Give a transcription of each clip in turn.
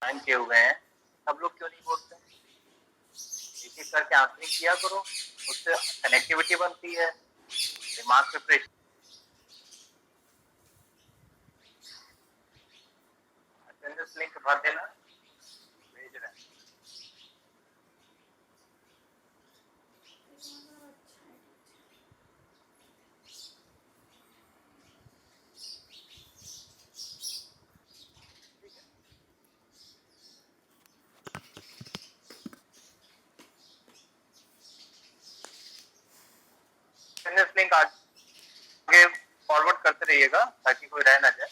Join किए हुए हैं, सब लोग क्यों नहीं बोलते? एक-एक करके आंसरिंग किया करो, उससे कनेक्टिविटी बनती है, दिमाग पे प्रेशर। अटेंडेंस लिंक भर देना, भेज रहे हैं। अटेंडेंस लिंक आगे फॉरवर्ड करते रहिएगा ताकि कोई रह ना जाए।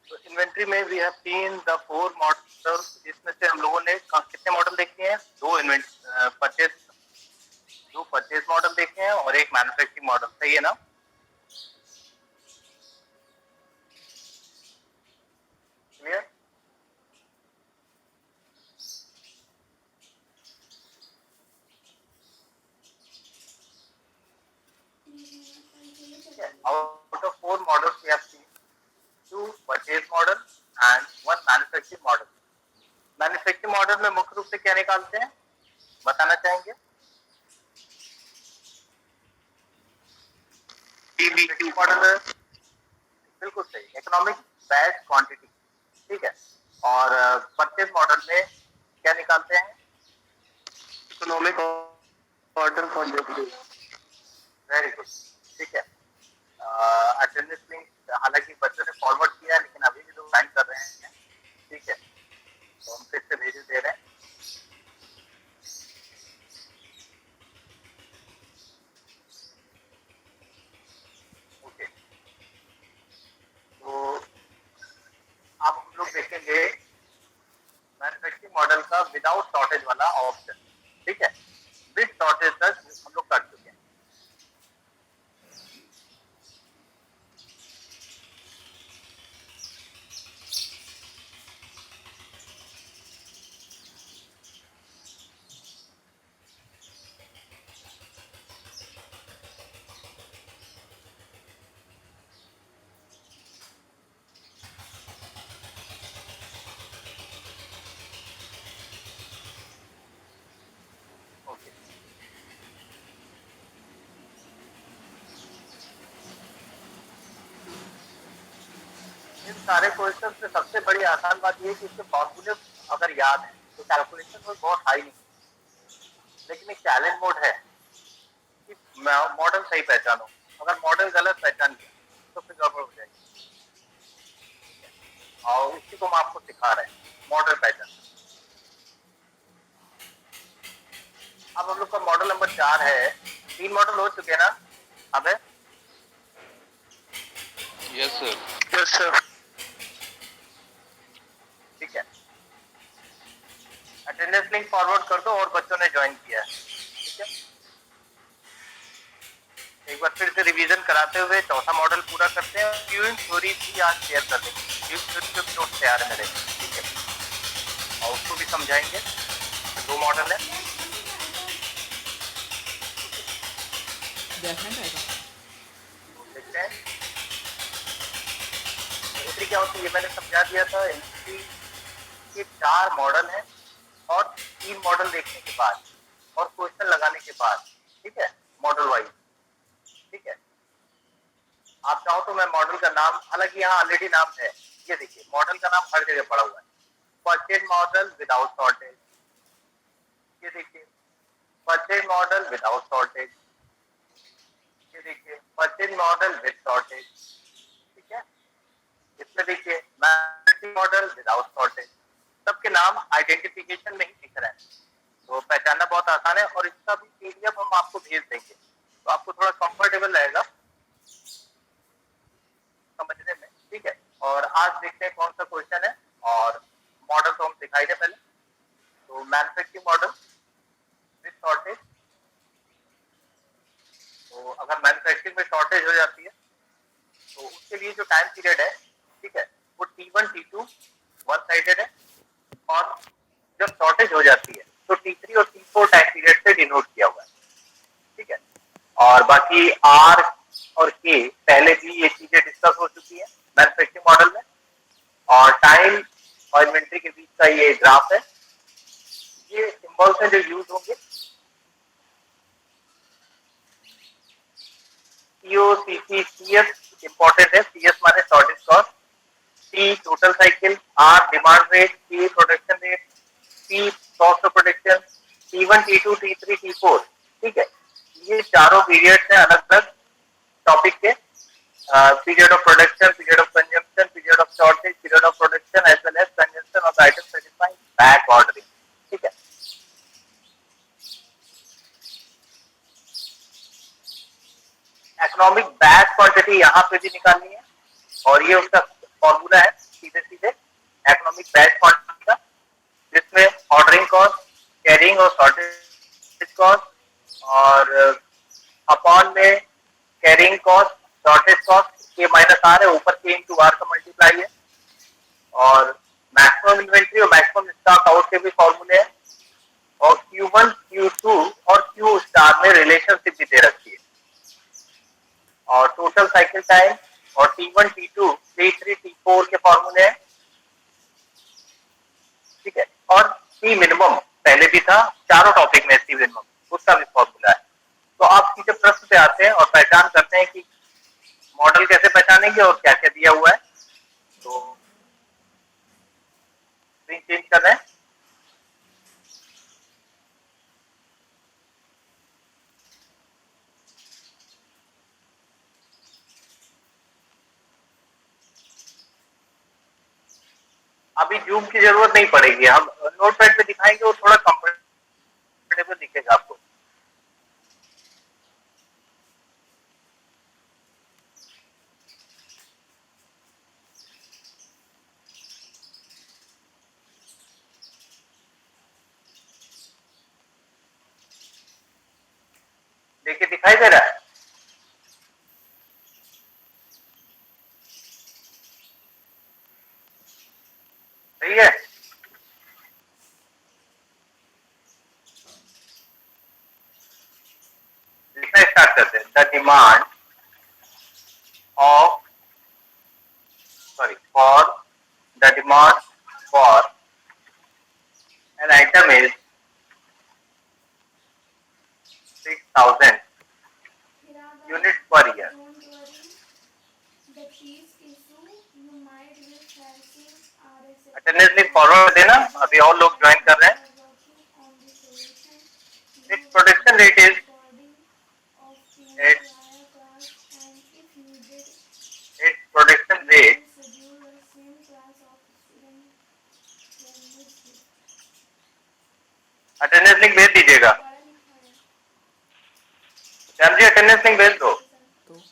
तो इन्वेंट्री में we have seen the 4 models, इसमें से हम लोगों ने कितने मॉडल देखे हैं? दो परचेज मॉडल देखे हैं और एक मैन्युफैक्चरिंग मॉडल, सही है ना? Clear? Out of 4 models we have seen 2 purchase model and 1 manufacturing model. Manufacturing model में मुख्य रूप से क्या निकालते हैं, बताना चाहेंगे? पीबीक्यू मॉडल, बिल्कुल सही, इकोनॉमिक बैच क्वांटिटी, ठीक है। और परचेज मॉडल में क्या निकालते हैं? Economic order quantity. Very good, ठीक है। अटेंडेंस लिंक हालांकि बच्चों ने फॉरवर्ड किया लेकिन अभी भी लोग साइन कर रहे हैं, ठीक है, तो हम फिर से भेज दे रहे हैं। ओके, तो अब हम लोग देखेंगे मैन्युफैक्चरिंग मॉडल का विदाउट शॉर्टेज वाला ऑप्शन, ठीक है। विद शॉर्टेज तक हम लोग कर चुके हैं। ओके, इन सारे क्वेश्चन से सबसे बड़ी आसान बात यह है कि इसके फॉर्मूले अगर याद है तो कैलकुलेशन में बहुत हाई नहीं, लेकिन एक चैलेंज मोड है कि मॉडल सही पहचानो। अगर मॉडल गलत पहचान किया तो फिर गड़बड़ हो जाएगी, और इसी को हम आपको सिखा रहे हैं, मॉडल पहचान। अब हम लोग का मॉडल नंबर 4 है। 3 मॉडल हो चुके हैं ना? अब है? Yes sir. यस सर, ठीक है। अटेंडेंस लिंक फॉरवर्ड कर दो और बच्चों ने ज्वाइन किया है, ठीक है। एक बार फिर से रिवीजन कराते हुए चौथा मॉडल पूरा करते हैं। व्यूइंग थ्योरी भी आज शेयर कर देंगे, व्यूइंग थ्योरी के नोट तैयार है मेरे, ठीक है, और उसको भी समझाएंगे। 2 मॉडल है, देखते हैं एंट्री क्या होती है। मैंने समझा दिया था, एंट्री के 4 मॉडल हैं और 3 मॉडल देखने के बाद और क्वेश्चन लगाने के बाद, ठीक है, मॉडल वाइज, ठीक है। आप चाहो तो मैं मॉडल का नाम, हालांकि यहाँ ऑलरेडी नाम है, ये देखिए मॉडल का नाम हर जगह पड़ा हुआ है, परचेज मॉडल विदाउट शॉर्टेज, ये देखिए परचेज मॉडल विदाउट शॉर्टेज, ये देखिए परचेज मॉडल विद शॉर्टेज, ठीक है। इसमें देखिए मैन्युफैक्चरिंग मॉडल विदाउट शॉर्टेज, सबके नाम आइडेंटिफिकेशन में ही दिख रहे हैं, तो पहचानना बहुत आसान है। और इसका भी पीडीएफ हम आपको भेज देंगे, तो आपको थोड़ा कंफर्टेबल रहेगा समझने में, ठीक है। और आज देखते हैं कौन सा क्वेश्चन है, और मॉडल तो हम दिखाई दे पहले। तो मैन्युफैक्चरिंग मॉडल विद शॉर्टेज, तो अगर मैन्युफैक्चरिंग में शॉर्टेज हो जाती है तो उसके लिए जो टाइम पीरियड है, ठीक है, वो T T1 T2 one sided है, और जब शॉर्टेज हो जाती है तो T3 और T4 टाइम पीरियड से डिनोट किया हुआ है, ठीक है। और बाकी R और K पहले भी ये चीजें डिस्कस हो चुकी है मैन्युफैक्चरिंग मॉडल में, और टाइम और इन्वेंट्री के बीच का ये ग्राफ है। ये सिंबल्स हैं जो यूज होंगे, COCC, CS इंपॉर्टेंट है। CS माने shortage cost, T total cycle, R demand rate, K production rate, P cost of production, T1 T2 T3 T4, ठीक है। ये चारों पीरियड्स हैं अलग अलग टॉपिक के, period of production, period of consumption, period of shortage, period of production as well as consumption of item satisfying back ordering, ठीक है। इकोनॉमिक बैच क्वांटिटी यहाँ पे भी निकालनी है, और ये उसका फॉर्मूला है सीधे सीधे इकोनॉमिक बैच क्वांटिटी का, जिसमें ऑर्डरिंग कॉस्ट, कैरिंग और शॉर्टेज कॉस्ट, और अपॉन में कैरिंग कॉस्ट, शॉर्टेज कॉस्ट, के माइनस आर है, ऊपर के इंटू आर का मल्टीप्लाई है, और मैक्सिमम इन्वेंट्री और मैक्सिमम स्टॉक आउट के भी फॉर्मूले हैं, और Q1 Q2 और Q स्टार में रिलेशनशिप भी दे रखी है, और टोटल साइकिल टाइम और T1 T2 T3 T4 के फॉर्मूले हैं, ठीक है। और सी मिनिमम पहले भी था, चारों टॉपिक में सी मिनिमम उसका भी फॉर्मूला है। तो आप सीधे प्रश्न पे आते हैं और पहचान करते हैं कि मॉडल कैसे पहचानेंगे और क्या क्या दिया हुआ है। तो स्क्रीन चेंज कर रहे हैं। अभी जूम की जरूरत नहीं पड़ेगी, हम नोटपैड पे दिखाएंगे, वो थोड़ा कंफर्टेबल दिखेगा आपको। देखिए दिखाई दे रहा है, सही है। लिखना स्टार्ट करते हैं। The demand of for the demand for an item is 6,000 units per year. Attendance link forward देना, अभी और लोग ज्वाइन कर रहे हैं। its production rate is its production rate attendance link भेज दीजिएगा, श्याम जी अटेंडेंस लिंक भेज दो।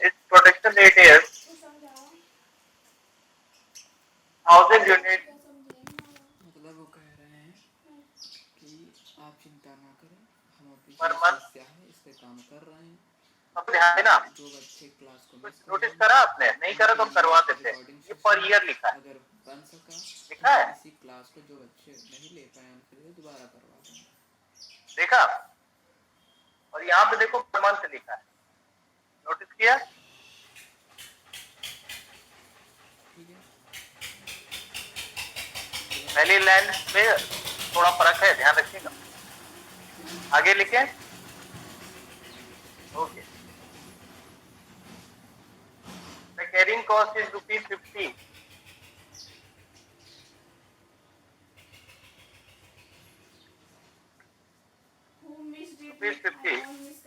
its production rate is 1,000 units। मतलब वो कह रहे हैं कि आप चिंता ना करें, हम अपनी पर मंथ समस्या है इस पे काम कर रहे हैं। अब ध्यान देना, जो बच्चे क्लास को मिस नोटिस करा आपने? नहीं करा तो हम करवा देते हैं। ये पर ईयर लिखा है, अगर बन सका लिखा है, इसी क्लास को जो बच्चे नहीं ले पाए उनके लिए दोबारा करवा देंगे। देखा? और यहाँ पे देखो पर मंथ लिखा है, नोटिस किया? ठीक है, पहली लाइन में थोड़ा फर्क है, ध्यान रखिएगा। आगे लिखे, okay. The carrying cost is ₹50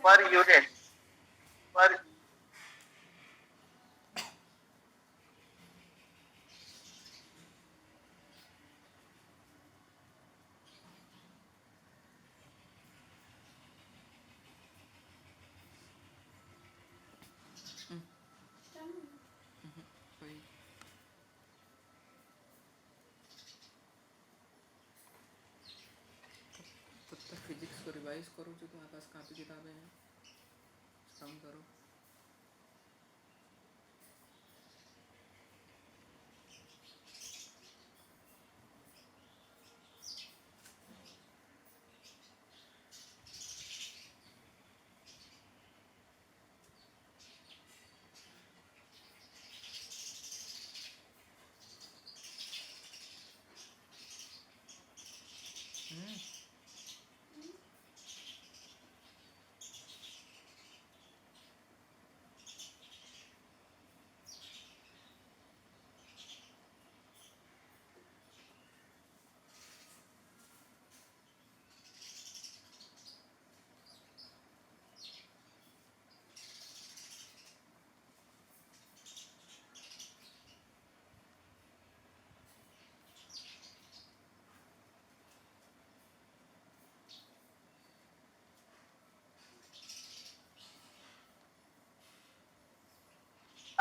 per unit पर तब तक फिजिक्स को रिवाइज करो, जो तुम्हारे पास काफ़ी किताबें हैं, कम करो।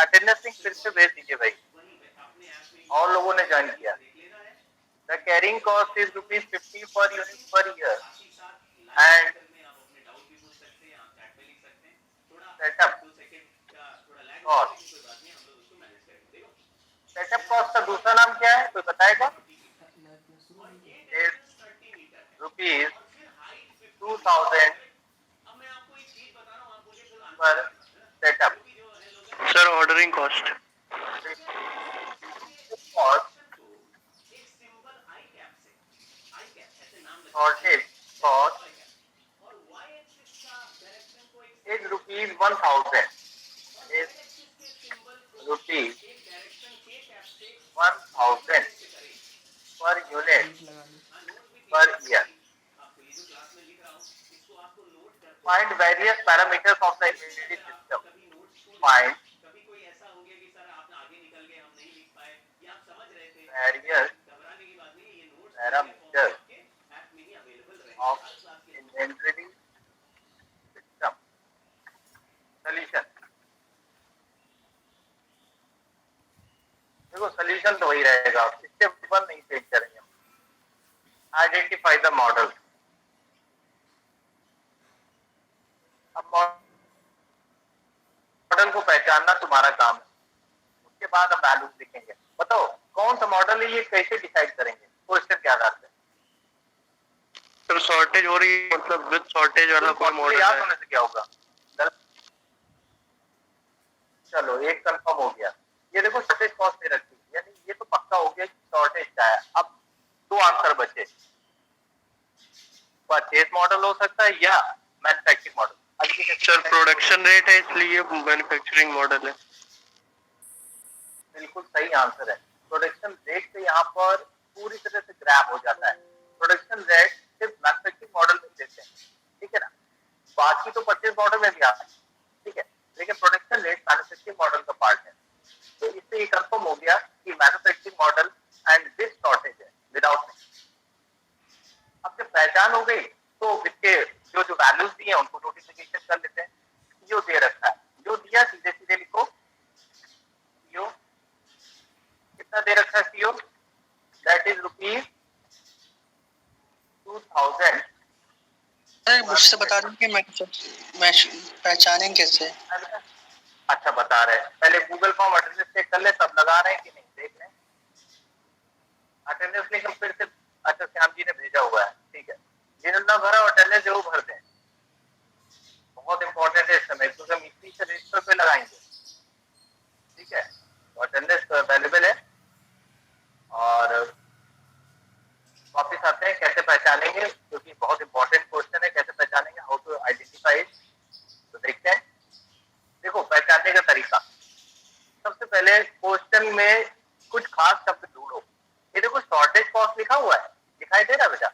अटेंडेंस लिंक फिर से भेज दीजिए भाई, और लोगों ने ज्वाइन किया। The carrying cost is ₹50 per unit per year and setup cost. Setup cost का दूसरा नाम क्या है, कोई बताएगा? ₹2000 पर setup. Sir ordering cost. Shortage cost is ₹1,000 is ₹1,000 per unit per year. Find various parameters of the immunity system. Find various parameters of immunity system. Solution. देखो solution तो वही रहेगा, स्टेप 1 नहीं चेंज करेंगे। Identify the model. अब model को पहचानना तुम्हारा काम है, उसके बाद हम वैल्यूज लिखेंगे। बताओ कौन सा मॉडल है, ये कैसे डिसाइड करेंगे, क्वेश्चन के आधार पे। सर शॉर्टेज हो रही है, मतलब विद शॉर्टेज वाला कोई मॉडल याद है? होने से क्या होगा? चलो एक कंफर्म हो गया। ये देखो शॉर्टेज कॉस्ट दे रखी है, यानी ये तो पक्का हो गया कि शॉर्टेज क्या है। अब 2 आंसर बचे, परचेज मॉडल हो सकता है या manufacturing model. Sir production rate है इसलिए मैन्युफैक्चरिंग मॉडल है। बिल्कुल सही आंसर है। प्रोडक्शन रेट से यहाँ पर पूरी तरह से ग्रैब हो जाता है। प्रोडक्शन रेट सिर्फ मैन्युफैक्चरिंग मॉडल में देते हैं, ठीक है ना, बाकी तो परचेज मॉडल में भी आता है, ठीक है, लेकिन प्रोडक्शन रेट मैन्युफैक्चरिंग मॉडल का पार्ट है। तो इससे ये कंफर्म हो गया कि manufacturing model and this shortage है विदाउट। अब जब पहचान हो गई तो इसके जो वैल्यूज दिए हैं उनको नोटिफिकेशन कर लेते हैं। जो दे रखा है, जो दिया सीधे सीधे लिखो। सीओ कितना दे रखा है? CO that is ₹2000। मुझसे बता रहे कि मैं पहचानें कैसे? अच्छा बता रहे हैं, पहले गूगल फॉर्म अटेंडेंस चेक कर ले, तब लगा रहे हैं कि नहीं, देख लें। अटेंडेंस लिंक फिर से अच्छा श्याम जी ने भेजा हुआ है, ठीक है। जिन्होंने भरा अटेंडेंस जरूर भर दें, बहुत इंपॉर्टेंट है इस समय, क्योंकि हम इसी से रजिस्टर पे लगाएंगे, ठीक है। तो अटेंडेंस तो अवेलेबल है। और वापिस आते हैं, कैसे पहचानेंगे, क्योंकि बहुत इंपॉर्टेंट क्वेश्चन है, कैसे पहचानेंगे, हाउ टू आइडेंटिफाई। तो देखते हैं, देखो पहचानने का तरीका। सबसे पहले क्वेश्चन में कुछ खास शब्द ढूंढो। ये देखो शॉर्टेज कॉस्ट लिखा हुआ है, दिखाई दे रहा है बेटा?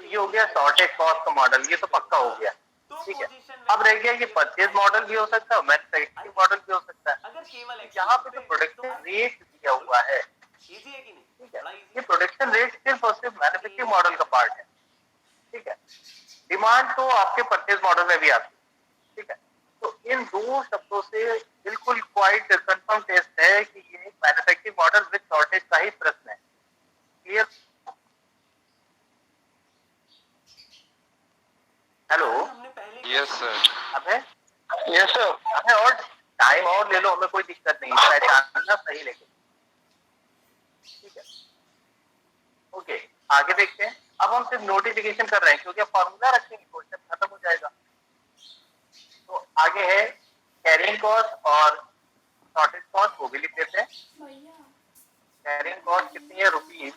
ये हो गया शॉर्टेज कॉस्ट का मॉडल, ये तो पक्का हो गया, ठीक है। अब रह गया ये परचेज मॉडल भी हो सकता है, मैन्युफैक्चरिंग मॉडल भी हो सकता है। यहाँ पे जो प्रोडक्शन रेट दिया हुआ है, ठीक है, ये प्रोडक्शन रेट सिर्फ और सिर्फ मैन्युफैक्चरिंग मॉडल का पार्ट है, ठीक है। डिमांड तो आपके परचेज मॉडल में भी आती है, ठीक है। तो इन 2 शब्दों से बिल्कुल क्वाइट कंफर्म टेस्ट है कि ये मैन्युफैक्चरिंग मॉडल विद शॉर्टेज का ही प्रश्न है। क्लियर? Hello, yes sir. अबे यस सर, अबे और टाइम और ले लो, हमें कोई दिक्कत नहीं, पहचानना सही, लेकिन ठीक है। ओके, आगे देखते हैं। अब हम सिर्फ नोटिफिकेशन कर रहे हैं, क्योंकि फॉर्मूला रखेंगे, क्वेश्चन खत्म हो जाएगा। तो आगे है कैरिंग कॉस्ट और शॉर्टेज कॉस्ट, वो भी लिख देते हैं। कैरिंग कॉस्ट कितनी है? ₹50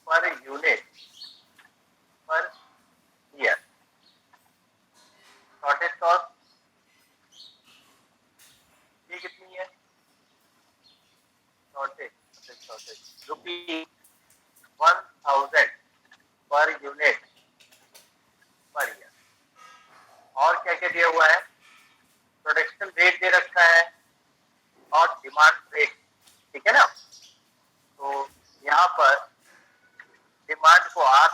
per unit per year. Shortage cost ये कितनी है? Shortage ₹1000 per unit per year. और क्या क्या दिया हुआ है? प्रोडक्शन रेट दे रखा है और डिमांड रेट, ठीक है ना। तो यहाँ पर डिमांड को R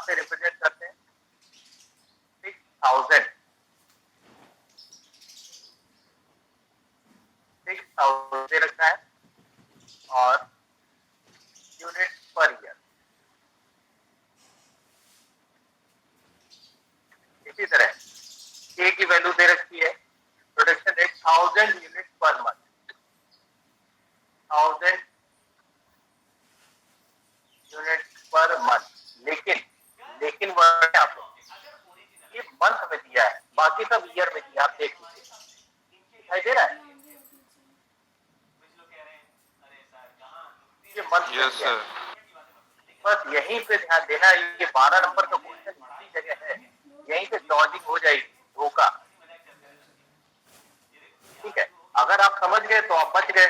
यस दिया है। सर। बस यहीं पे ध्यान देना, ये 12 नंबर का क्वेश्चन इसी जगह है, यहीं पे डॉजिंग हो जाएगी, धोखा। ठीक है, अगर आप समझ गए तो आप बच गए।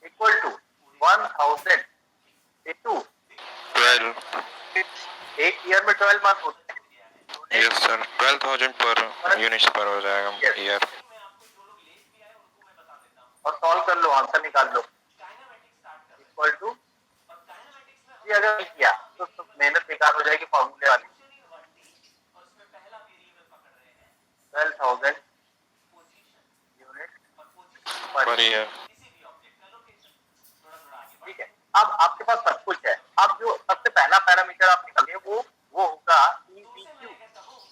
Equal to 1000 into 12। एक ईयर में 12 मार्क्स होते हैं। यस सर, 12,000 पर यूनिट्स पर हो जाएगा Yes. ईयर। और सॉल्व कर लो, आंसर निकाल लो। इक्वल टू, ये अगर नहीं किया तो मेहनत बेकार हो जाएगी फॉर्मूले वाली। 12,000 यूनिट पर ईयर। ठीक है, अब आपके पास सब कुछ है। अब जो सबसे पहला पैरामीटर आप निकालिए वो होगा EQ,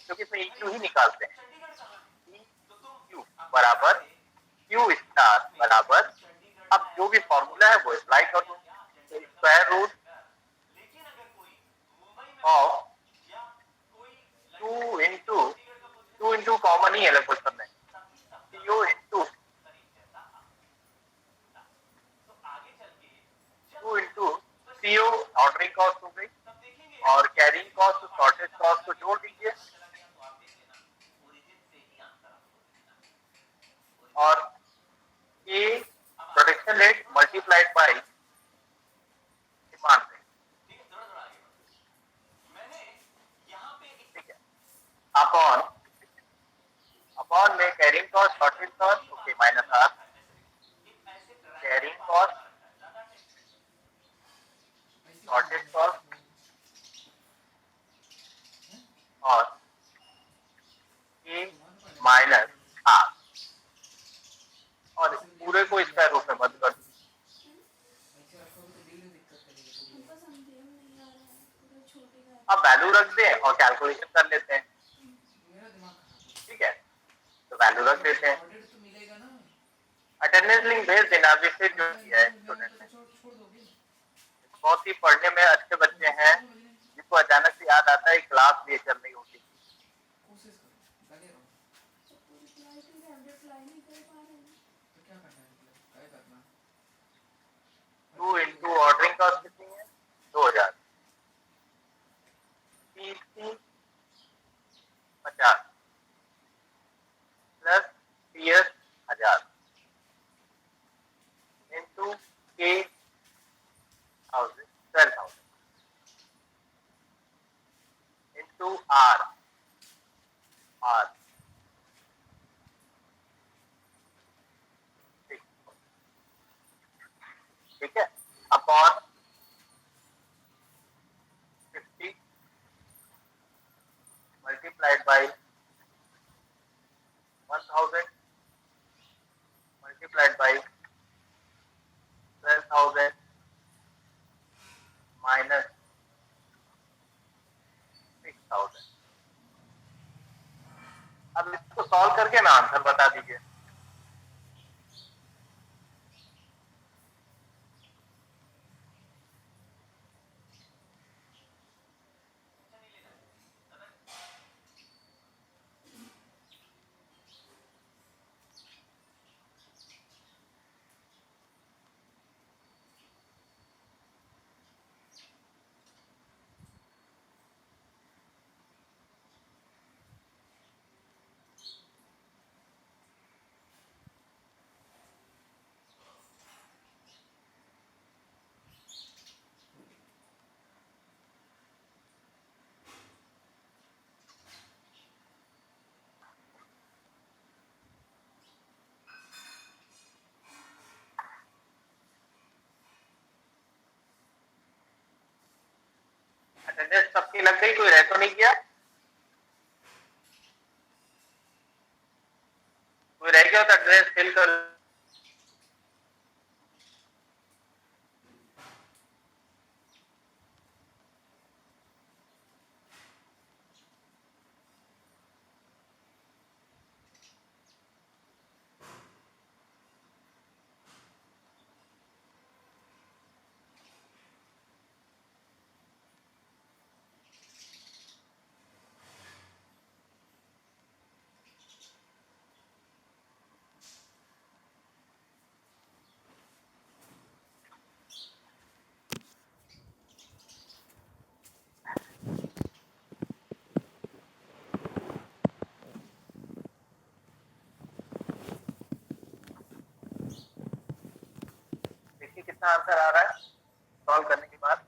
क्योंकि इसमें EQ ही निकालते हैं। EQ बराबर Q स्टार बराबर, अब जो भी फॉर्मूला है वो अप्लाई कर दो। Square root of 2 into common ही है क्वेश्चन में, CO into 2 into CO ordering cost हो गई, और कैरिंग कॉस्ट शॉर्टेज कॉस्ट को जोड़ दीजिए, और ये production rate multiplied by demand rate. ठीक है, अपॉन में carrying cost shortage cost, okay, minus R carrying cost shortage cost और ये माइनस आर, और पूरे को स्क्वायर रूट में मत कर दो। अब वैल्यू रख दें और कैलकुलेशन कर लेते हैं। ठीक है, तो वैल्यू रख देते हैं। अटेंडेंस लिंक भेज देना, विजिट जो किया है स्टूडेंट ने। बहुत ही पढ़ने में अच्छे बच्चे हैं जिसको अचानक से याद आता है क्लास भी चल रही होती है। 2 इंटू ऑर्डरिंग कॉस्ट कितनी है, 2000, PC 50 plus PS 1000 into K 12,000 into R ठीक है, upon 50 multiplied by 1000 multiplied by 12,000 minus 6,000। अब इसको सॉल्व करके ना आंसर बता दीजिए। अटेंडेंस सबकी लग गई, कोई रह तो नहीं गया? कोई रह गया तो अटेंडेंस फिल कर। कितना आंसर आ रहा है सॉल्व करने के बाद?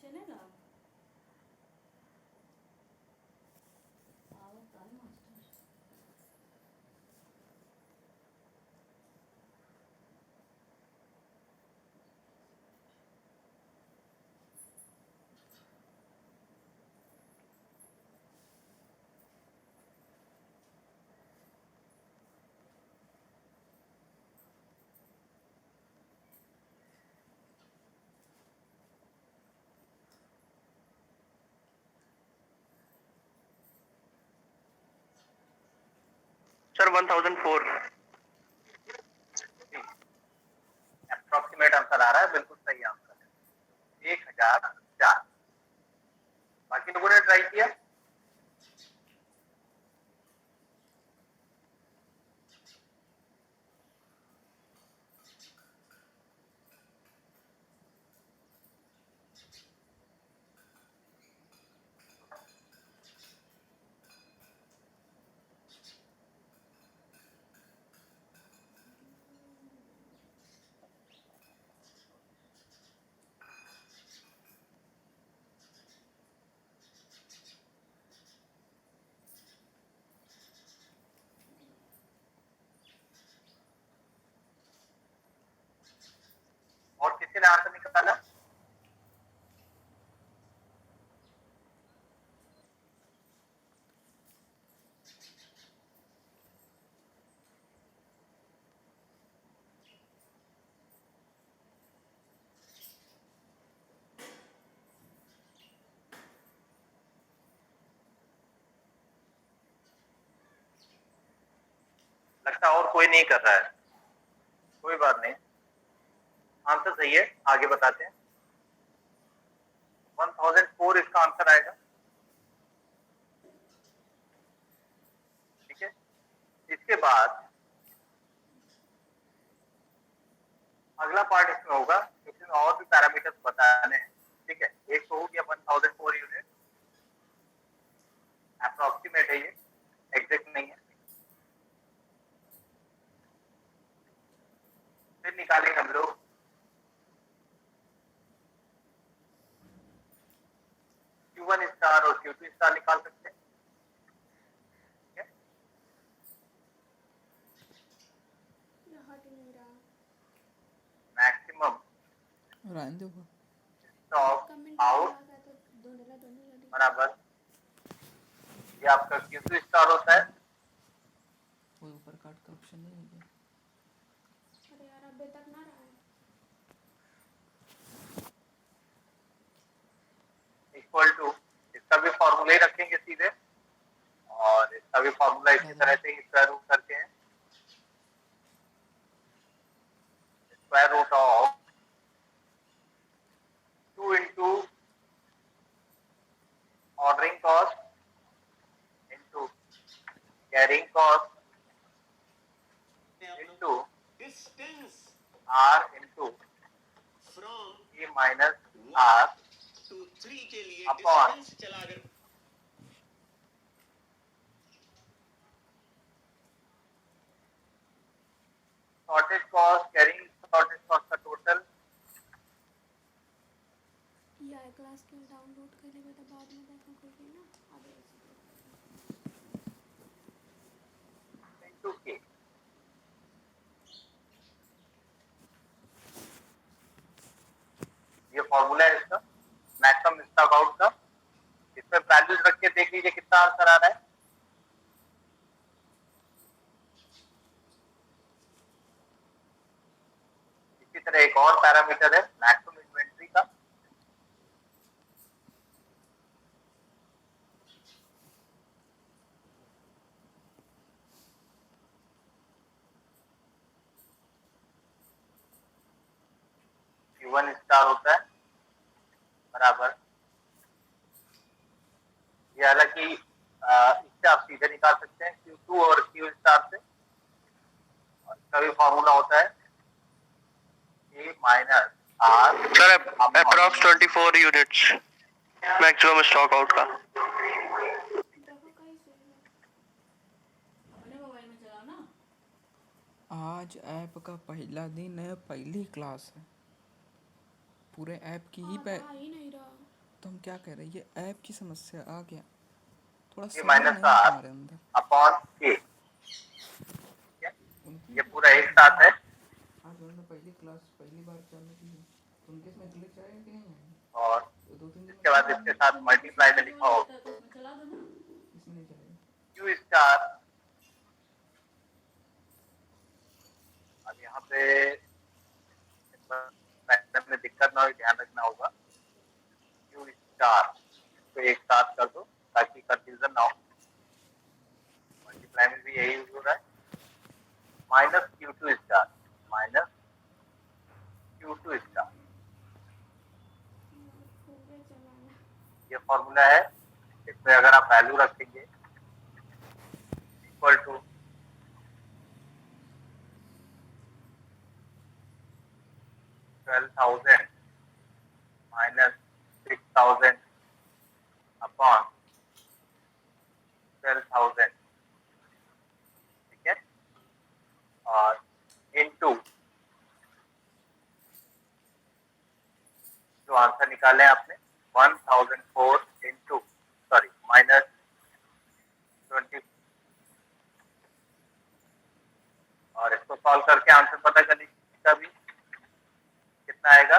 चलेगा आओ कल मास्टर सर 1004। अप्रोक्सीमेट आंसर आ रहा है, बिल्कुल सही आंसर है 1004। बाकी लोगों ने ट्राई किया? और किसी ने आंसर निकाला? लगता और कोई नहीं कर रहा है, कोई बात नहीं, आंसर सही है, आगे बताते हैं। 1004 इसका आंसर आएगा। ठीक है, इसके बाद अगला पार्ट इसमें होगा, इसमें और भी पैरामीटर्स बताने हैं। ठीक है, एक तो हो गया 1004 यूनिट, अप्रोक्सीमेट है, ये एग्जैक्ट नहीं है। फिर निकालेंगे हम लोग Q1 स्टार और Q2 स्टार निकाल सकते हैं। मैक्सिमम रहने दो स्टॉक आउट बराबर, ये आपका Q2 स्टार होता है। कोई ऊपर काट का ऑप्शन नहीं है क्या? अरे यार अभी तक ना रहा है इक्वल टू, इसका भी फॉर्मूला ही रखेंगे सीधे, और इसका भी फॉर्मूला इसी तरह से ही स्क्वायर रूट करके हैं। Square root of 2 into ordering cost into carrying cost into R into E minus R upon फिर डाउनलोड कर लेबे तो बाद में देखा कोई ना आगे इंटू के। ये फॉर्मूला है इसका मैक्सिमम स्टॉक आउट का। इसमें वैल्यूज रख के देख लीजिए कितना आंसर आ रहा है। इसी तरह एक और पैरामीटर है मैक्सिमम इन्वेंट्री का। Q1 स्टार होता है बराबर, ये हालांकि इससे आप सीधे निकाल सकते हैं Q2 और Q स्टार से। और इसका भी फॉर्मूला होता है A minus R। Sir approx 24 units maximum stock out का। देखो कहीं से अपने मोबाइल में चलाओ ना। आज ऐप का पहला दिन है, पहली क्लास है। पूरे ऐप की ही आ ही नहीं रहा। तो हम क्या कह रहे हैं, ये ऐप की समस्या आ गया। थोड़ा A सब्र माइनस नहीं है R तुम्हारे अंदर। Upon K। उनकी ये पूरा एक साथ है। आज उन्होंने पहली क्लास पहली बार चालू की है, तो उनके इसमें ग्लिच आए कि नहीं आए? और तो 2-3 दिन इसके बाद इसके साथ मल्टीप्लाई का लिखा होगा चला दो ना। इसमें नहीं चलेगा। Q star. अब यहाँ पे मैथमेटिक्स में दिक्कत ना हो, ध्यान रखना होगा। Q स्टार तो एक साथ कर दो ताकि कंफ्यूजन ना हो। मल्टीप्लाई में भी यही यूज हो रहा है। Minus Q2 star minus Q2 star. पूरे चलाना। ये फॉर्मूला है। इसमें अगर आप वैल्यू रखेंगे इक्वल टू 12,000 माइनस 6,000 अपॉन 12,000, ठीक है। और इनटू जो आंसर निकाले आपने 1004 इंटू सॉरी माइनस 20। और इसको सॉल्व करके आंसर पता कर लीजिए भी कितना आएगा।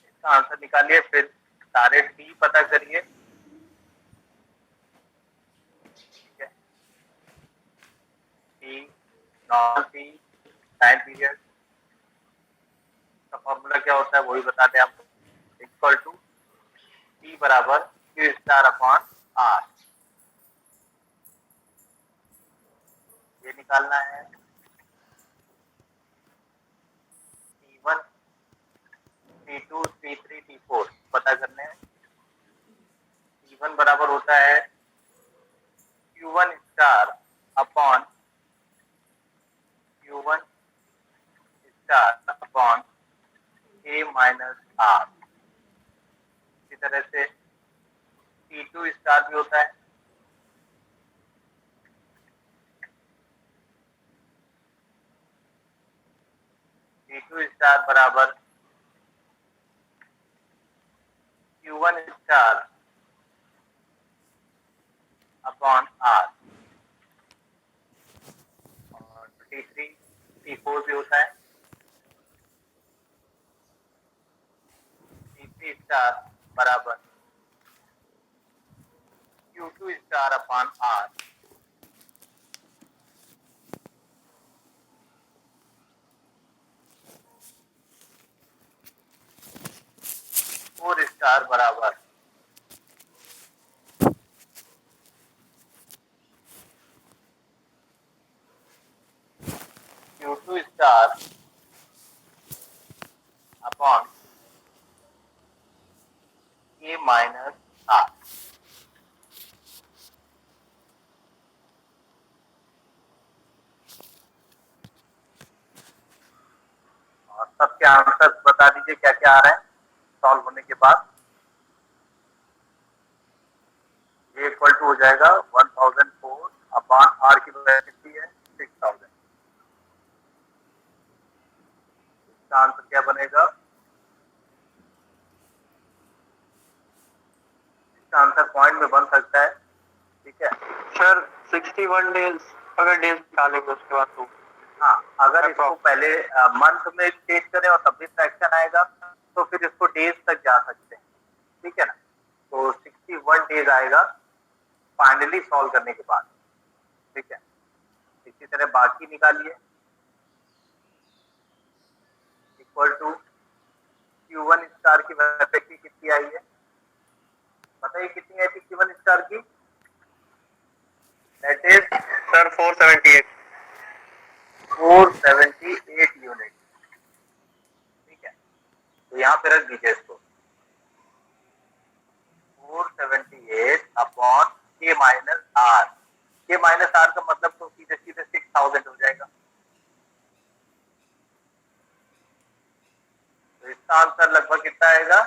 इसका आंसर निकालिए, फिर सारे टी पता करिए, ठीक है। T normal T time period का फॉर्मूला क्या होता है वही बता दें आपको। इक्वल टू टी बराबर Q स्टार अपॉन R। ये निकालना है। T1 T2 T3 T4 पता करने हैं। T1 बराबर होता है Q1 star upon Q1 star upon A minus R। इसी तरह से T2 स्टार भी होता है T2 स्टार बराबर Q1 स्टार अपॉन R। और T3 T4 भी होता है T3 स्टार बराबर Q2 star upon R। T4 star बराबर Q2 star upon A minus R। और सबके आंसर बता दीजिए क्या क्या आ रहा है सॉल्व होने के बाद ये इक्वल टू हो जाएगा 1004 अपॉन आर की वैल्यू कितनी है 6000। इसका आंसर क्या बनेगा? इसका आंसर पॉइंट में बन सकता है, ठीक है सर 61 डेज अगर डेज निकालेंगे उसके बाद तो हाँ, अगर इसको पहले मंथ में चेंज करें और तब भी फ्रैक्शन आएगा तो फिर इसको डेज तक जा सकते हैं, ठीक है ना। तो 61 डेज आएगा फाइनली सॉल्व करने के बाद, ठीक है। इसी तरह बाकी निकालिए इक्वल टू Q1 स्टार की वैल्यू कितनी आई है बताइए, कितनी आई थी Q1 स्टार की? दैट इज सर 478 यूनिट, ठीक है। तो यहाँ पे रख दीजिए इसको 478 अपॉन के माइनस आर। के माइनस आर का मतलब तो सीधे सीधे 6000 हो जाएगा। तो इसका आंसर लगभग कितना आएगा?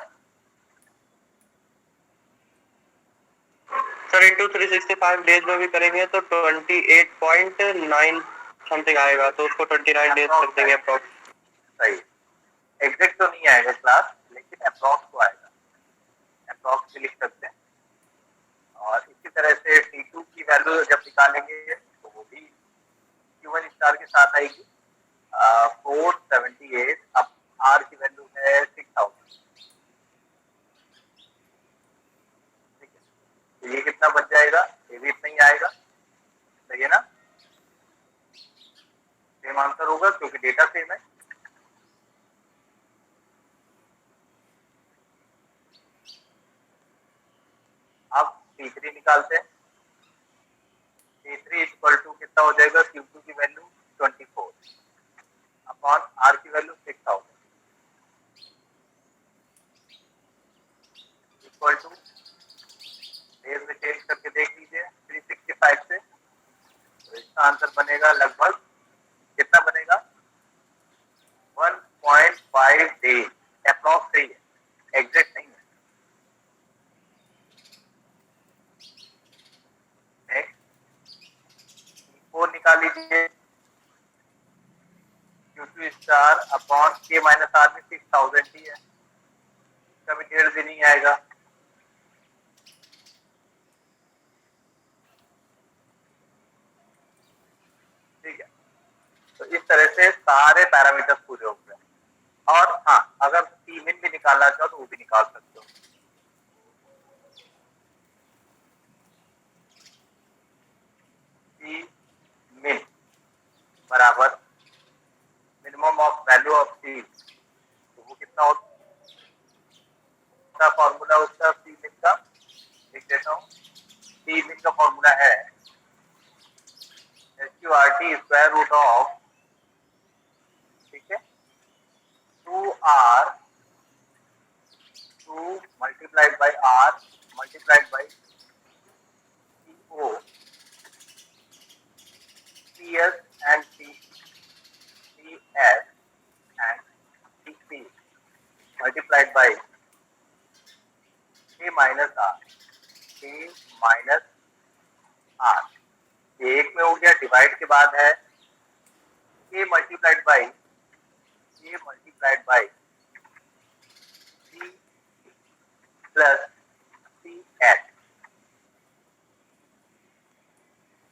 सर इंटू 365 डेज में भी करेंगे तो 28.9 समथिंग आएगा, तो उसको 29 डेज कर देंगे अप्रॉक्स। सही, एग्जैक्ट तो नहीं आएगा क्लास, लेकिन अप्रॉक्स तो आएगा, अप्रॉक्स भी लिख सकते हैं। और इसी तरह से T2 की वैल्यू जब निकालेंगे तो वो भी Q1 स्टार के साथ आएगी 478, अब आर की वैल्यू है 6000, ठीक है। तो ये कितना बच जाएगा? ये भी इतना ही आएगा, सही है ना। सेम आंसर होगा क्योंकि डेटा सेम है। अब T3 निकालते हैं। T3 इक्वल टू कितना हो जाएगा? Q2 की वैल्यू 24 अपॉन आर की वैल्यू 6000 इक्वल टू डेज में चेंज करके देख लीजिए 365 से। तो इसका आंसर बनेगा लगभग कितना बनेगा? 1.5 डेज, अप्रॉक्स सही है, एग्जैक्ट नहीं है। T4 निकाल लीजिए Q2 स्टार अपॉन के माइनस आर में 6000 ही है, कभी 1.5 दिन ही आएगा। ठीक है, तो इस तरह से सारे पैरामीटर्स पूरे हो गए। और हाँ, अगर Tmin भी निकालना चाहो तो वो भी निकाल सकते हो। Tmin बराबर minimum of value of T, तो वो कितना होता? फॉर्मूला उसका Tmin का लिख देता हूँ। Tmin का फॉर्मूला है SQRT स्क्वायर रूट ऑफ, ठीक है, 2R 2 multiplied by R multiplied by CO CS and CS and TC multiplied by K minus R, K minus R। एक में हो गया, डिवाइड के बाद है K multiplied by C plus CS।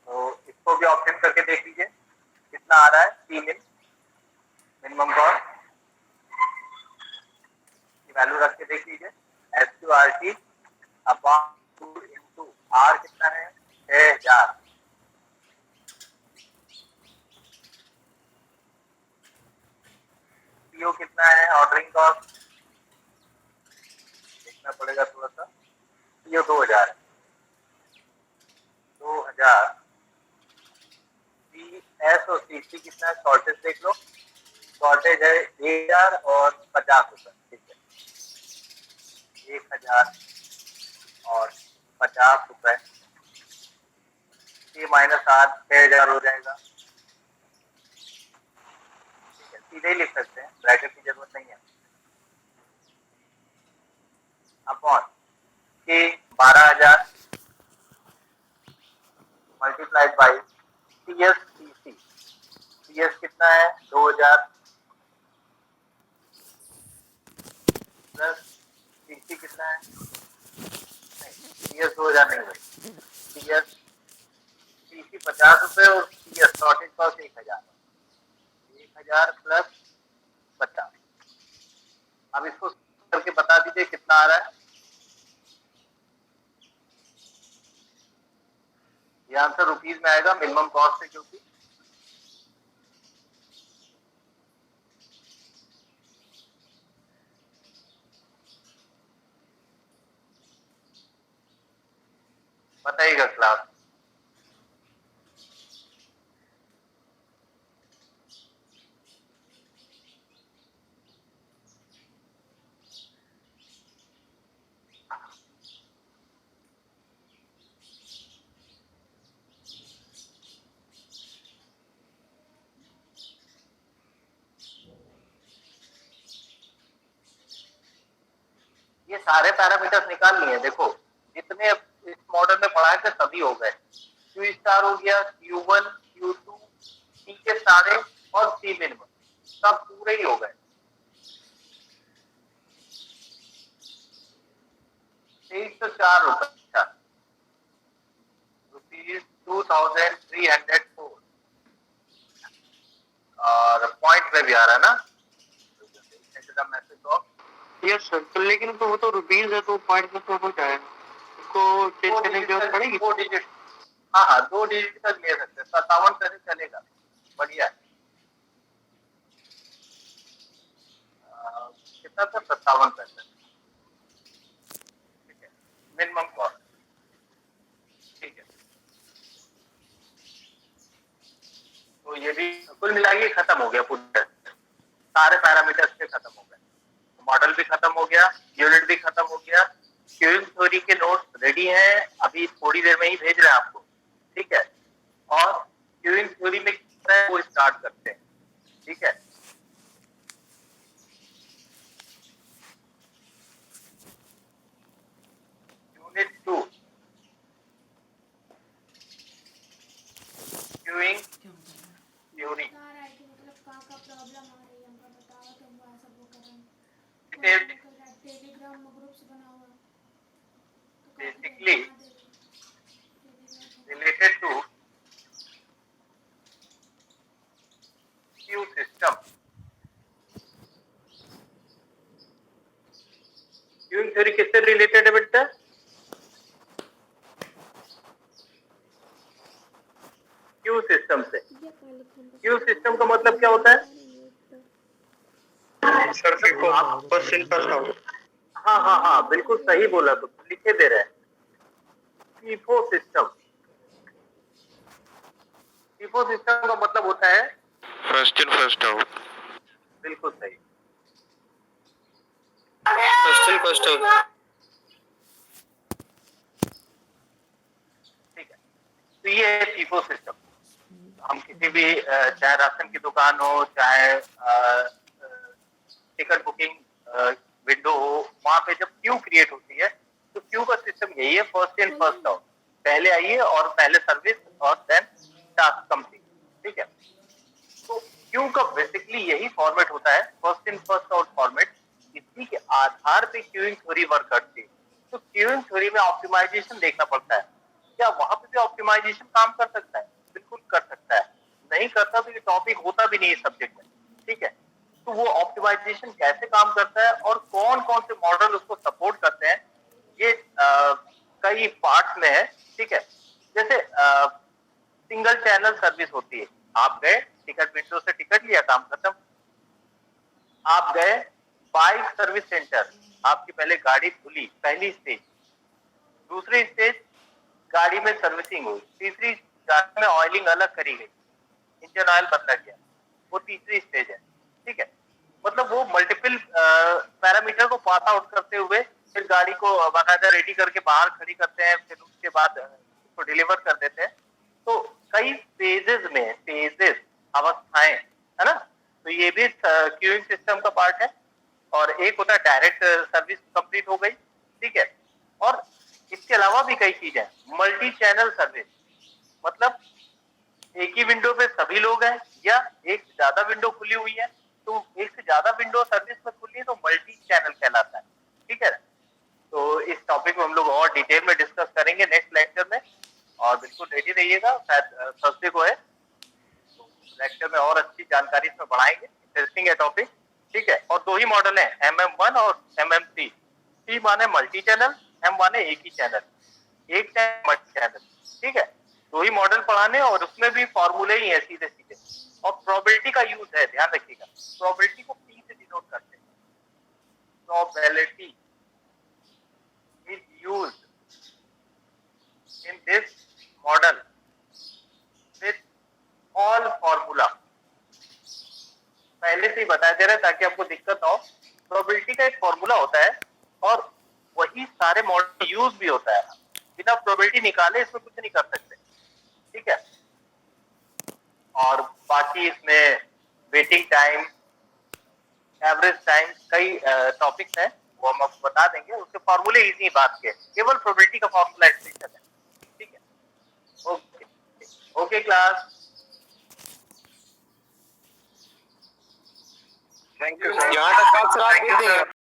तो इसको भी ऑप्शन करके देख लीजिए कितना आ रहा है। Tmin मिनिमम कॉस्ट की वैल्यू रख के देख लीजिए। SQRT अपॉन 2 इंटू R कितना है? 6000। CO कितना है? ऑर्डरिंग कॉस्ट देखना पड़ेगा थोड़ा सा। CO 2000 है, 2000। CS और CC कितना है? शॉर्टेज देख लो, शॉर्टेज है 1000 और 50 रुपए, ठीक है। 1000 और 50 रुपए, K माइनस R 6000 हो जाएगा, ठीक है। सीधे ही लिख सकते हैं, ब्रैकेट की जरूरत नहीं है। 12,000 मल्टीप्लाइड बाई CSCC। CS कितना है 2,000 प्लस CC कितना है, नहीं CS 2,000 नहीं भाई, CS CC 50 रुपए और CS शॉर्टेज कॉस्ट 1,000, 1,000 प्लस 50। अब इसको करके बता दीजिए कितना आ रहा है। ये आंसर रुपीज में आएगा, मिनिमम कॉस्ट है क्योंकि। बताइएगा क्लास। ये सारे पैरामीटर्स निकाल लिए देखो, जितने इस मॉडल में पढ़ाए थे सभी हो गए। Q स्टार हो गया, Q1, Q2, C के सारे और C मिनिमम सब पूरे ही हो गए। 2304 रुपए, रुपीज 2,304 और पॉइंट में भी आ रहा है ना। मैसेज ऑफ यस सर, तो लेकिन तो वो तो रुपीज है, तो पॉइंट में तो हो जाएगा, उसको चेंज करने की जरूरत पड़ेगी। 2 डिजिट, हाँ हाँ 2 डिजिट तक ले सकते हैं, 57 पैसे चलेगा, बढ़िया है। कितना था 57 पैसे, ठीक है मिनिमम कॉस्ट, ठीक है। तो ये भी कुल मिला के खत्म हो गया, पूरे सारे पैरामीटर्स के खत्म हो गए, मॉडल भी खत्म हो गया, यूनिट भी खत्म हो गया। क्यूइंग थ्योरी के नोट्स रेडी हैं, अभी थोड़ी देर में ही भेज रहे हैं आपको, ठीक है। और क्यूइंग थ्योरी में कितना है वो स्टार्ट करते हैं, ठीक है। Unit 2 queuing theory. बता रहा है कि मतलब कहाँ का प्रॉब्लम आ रही है, हमको बताओ तो हम ऐसा वो कर रहे हैं। टेलीग्राम में ग्रुप्स बना हुआ है, तो basically Telegram related to queue system। Queuing theory किससे रिलेटेड है बेटा? क्यू सिस्टम से। क्यू सिस्टम का मतलब क्या होता है? Sir first in first out. हाँ हाँ हाँ बिल्कुल सही बोला, तो लिखे दे रहे हैं फीफो सिस्टम। फीफो सिस्टम का मतलब होता है फर्स्ट इन फर्स्ट आउट। बिल्कुल सही, फर्स्ट इन फर्स्ट आउट, ठीक है। तो ये है फीफो सिस्टम। हम किसी भी चाहे राशन की दुकान हो, चाहे टिकट बुकिंग विंडो हो, वहां पे जब क्यू क्रिएट होती है तो क्यू का सिस्टम यही है, फर्स्ट इन फर्स्ट आउट। पहले आइए और पहले सर्विस और देन टास्क कंप्लीट, ठीक है। तो क्यू का बेसिकली यही फॉर्मेट होता है, first in first out format. इसी के आधार पे क्यूइंग थ्योरी वर्क करती है। तो क्यूइंग थ्योरी में ऑप्टिमाइजेशन देखना पड़ता है, क्या वहां पे भी ऑप्टिमाइजेशन काम कर सकता है? बिल्कुल कर सकता है, नहीं करता तो ये टॉपिक होता भी नहीं है सब्जेक्ट में, ठीक है। तो वो ऑप्टिमाइजेशन कैसे काम करता है और कौन कौन से मॉडल उसको सपोर्ट करते हैं, ये कई पार्ट्स में है, ठीक है। जैसे सिंगल चैनल सर्विस होती है, आप गए टिकट विंडो से टिकट लिया, काम खत्म। आप गए बाइक सर्विस सेंटर, आपकी पहले गाड़ी खुली, पहली स्टेज। दूसरी स्टेज गाड़ी में सर्विसिंग हुई, तीसरी गाड़ी में ऑयलिंग अलग करी गई, इंजन ऑयल बदला गया, वो तीसरी स्टेज है, ठीक है। मतलब वो मल्टीपल पैरामीटर को पास आउट करते हुए फिर गाड़ी को बाकायदा रेडी करके बाहर खड़ी करते हैं, फिर उसके बाद उसको डिलीवर कर देते हैं। तो कई फेजेस में, फेजेस अवस्थाएं है ना, तो ये भी क्यूइंग सिस्टम का पार्ट है। और एक होता है डायरेक्ट सर्विस कंप्लीट हो गई, ठीक है। और इसके अलावा भी कई चीजें, मल्टी चैनल सर्विस, मतलब एक ही विंडो पे सभी लोग हैं या एक से ज्यादा विंडो खुली हुई है, तो एक से ज्यादा विंडो सर्विस में खुली है तो मल्टी चैनल कहलाता है। ठीक है, तो इस टॉपिक में हम लोग और डिटेल में डिस्कस करेंगे नेक्स्ट लेक्चर में, और बिल्कुल रेडी रहिएगा, शायद थर्सडे को है, तो लेक्चर में और अच्छी जानकारी इसमें बढ़ाएंगे, इंटरेस्टिंग है टॉपिक। ठीक है, और दो ही मॉडल है, MM1 और MM3। टी माने मल्टी चैनल, M माने एक ही चैनल, एक चैनल मल्टी चैनल। ठीक है, दो ही मॉडल पढ़ाने और उसमें भी फॉर्मूले ही है सीधे सीधे, और प्रोबेबिलिटी का यूज है, ध्यान रखिएगा। प्रोबेबिलिटी को P से डिनोट करते हैं, probability is used in this model with all formula। पहले से ही बता दे रहे हैं ताकि आपको दिक्कत ना हो। प्रोबेबिलिटी का एक फॉर्मूला होता है और वही सारे मॉडल यूज भी होता है, बिना प्रोबेबिलिटी निकाले इसमें कुछ नहीं कर सकते। ठीक है, और बाकी इसमें वेटिंग टाइम, एवरेज टाइम, कई टॉपिक्स हैं, वो हम आपको बता देंगे। उसके फॉर्मूले इजी बात के, केवल प्रोबेबिलिटी का फॉर्मूला एक्सटेंशन है। ठीक है, okay okay class, thank you. यहाँ तक बात सर आप बोल देंगे।